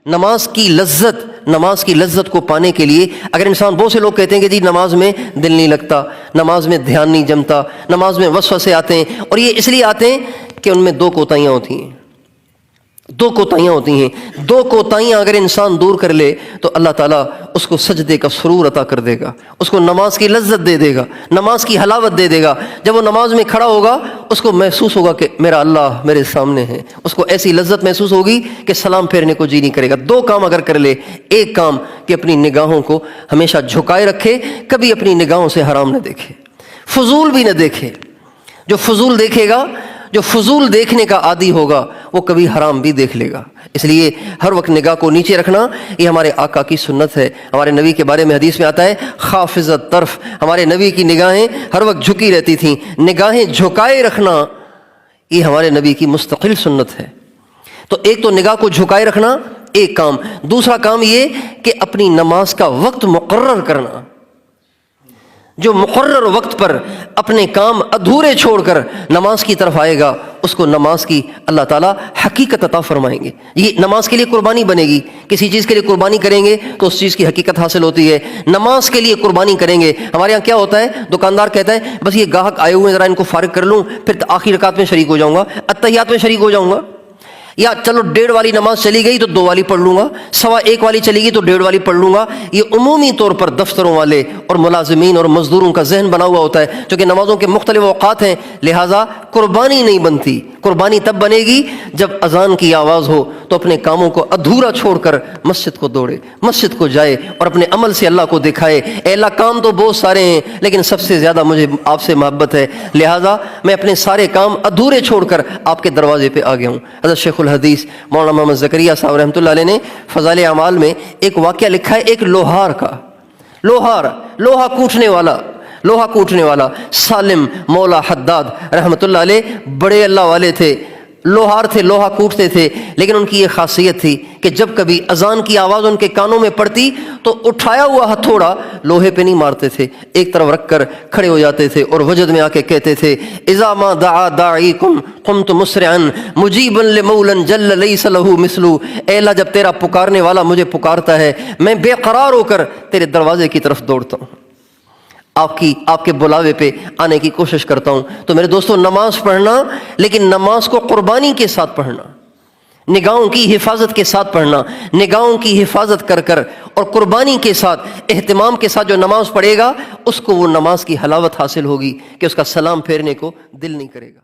نماز کی لذت کو پانے کے لیے اگر انسان، بہت سے لوگ کہتے ہیں کہ جی نماز میں دل نہیں لگتا، نماز میں دھیان نہیں جمتا، نماز میں وسوسے آتے ہیں، اور یہ اس لیے آتے ہیں کہ ان میں دو کوتاہیاں ہوتی ہیں۔ دو کوتاہیاں اگر انسان دور کر لے تو اللہ تعالیٰ اس کو سجدے کا سرور عطا کر دے گا، اس کو نماز کی لذت دے دے گا، نماز کی حلاوت دے دے گا۔ جب وہ نماز میں کھڑا ہوگا اس کو محسوس ہوگا کہ میرا اللہ میرے سامنے ہے، اس کو ایسی لذت محسوس ہوگی کہ سلام پھیرنے کو جی نہیں کرے گا۔ دو کام اگر کر لے، ایک کام کہ اپنی نگاہوں کو ہمیشہ جھکائے رکھے، کبھی اپنی نگاہوں سے حرام نہ دیکھے، فضول بھی نہ دیکھے۔ جو فضول دیکھے گا، جو فضول دیکھنے کا عادی ہوگا، وہ کبھی حرام بھی دیکھ لے گا۔ اس لیے ہر وقت نگاہ کو نیچے رکھنا یہ ہمارے آقا کی سنت ہے۔ ہمارے نبی کے بارے میں حدیث میں آتا ہے خافضت طرف، ہمارے نبی کی نگاہیں ہر وقت جھکی رہتی تھیں۔ نگاہیں جھکائے رکھنا یہ ہمارے نبی کی مستقل سنت ہے۔ تو ایک تو نگاہ کو جھکائے رکھنا ایک کام، دوسرا کام یہ کہ اپنی نماز کا وقت مقرر کرنا۔ جو مقرر وقت پر اپنے کام ادھورے چھوڑ کر نماز کی طرف آئے گا، اس کو نماز کی اللہ تعالیٰ حقیقت عطا فرمائیں گے۔ یہ نماز کے لیے قربانی بنے گی۔ کسی چیز کے لیے قربانی کریں گے تو اس چیز کی حقیقت حاصل ہوتی ہے۔ نماز کے لیے قربانی کریں گے۔ ہمارے یہاں کیا ہوتا ہے، دکاندار کہتا ہے بس یہ گاہک آئے ہوئے ہیں، ذرا ان کو فارغ کر لوں، پھر آخری رکعت میں شریک ہو جاؤں گا، اتحیات میں شریک ہو جاؤں گا، یا چلو 1:30 والی نماز چلی گئی تو 2 والی پڑھ لوں گا، 1:15 والی چلی گئی تو 1:30 والی پڑھ لوں گا۔ یہ عمومی طور پر دفتروں والے اور ملازمین اور مزدوروں کا ذہن بنا ہوا ہوتا ہے، چونکہ نمازوں کے مختلف اوقات ہیں، لہٰذا قربانی نہیں بنتی۔ قربانی تب بنے گی جب اذان کی آواز ہو تو اپنے کاموں کو ادھورا چھوڑ کر مسجد کو دوڑے، مسجد کو جائے اور اپنے عمل سے اللہ کو دکھائے، اے اللہ کام تو بہت سارے ہیں لیکن سب سے زیادہ مجھے آپ سے محبت ہے، لہٰذا میں اپنے سارے کام ادھورے چھوڑ کر آپ کے دروازے پہ آ گیا ہوں۔ حضرت شیخ الحدیث مولانا محمد زکریا صاحب رحمۃ اللہ علیہ نے فضائل اعمال میں ایک واقعہ لکھا ہے، ایک لوہار کا، لوہا کوٹنے والا سالم مولا حداد رحمۃ اللہ علیہ بڑے اللہ والے تھے، لوہار تھے، لوہا کوٹتے تھے، لیکن ان کی یہ خاصیت تھی کہ جب کبھی اذان کی آواز ان کے کانوں میں پڑتی تو اٹھایا ہوا ہتھوڑا لوہے پہ نہیں مارتے تھے، ایک طرف رکھ کر کھڑے ہو جاتے تھے اور وجد میں آ کے کہتے تھے اذا ما دعا داعیکم قمت مسرعا مجیبا لمولا جل لیس له مثل، اے اللہ جب تیرا پکارنے والا مجھے پکارتا ہے میں بے قرار ہو کر تیرے دروازے کی طرف دوڑتا ہوں، آپ کے بلاوے پہ آنے کی کوشش کرتا ہوں۔ تو میرے دوستو، نماز پڑھنا، لیکن نماز کو قربانی کے ساتھ پڑھنا، نگاہوں کی حفاظت کے ساتھ پڑھنا، نگاہوں کی حفاظت کر کر اور قربانی کے ساتھ اہتمام کے ساتھ جو نماز پڑھے گا اس کو وہ نماز کی حلاوت حاصل ہوگی کہ اس کا سلام پھیرنے کو دل نہیں کرے گا۔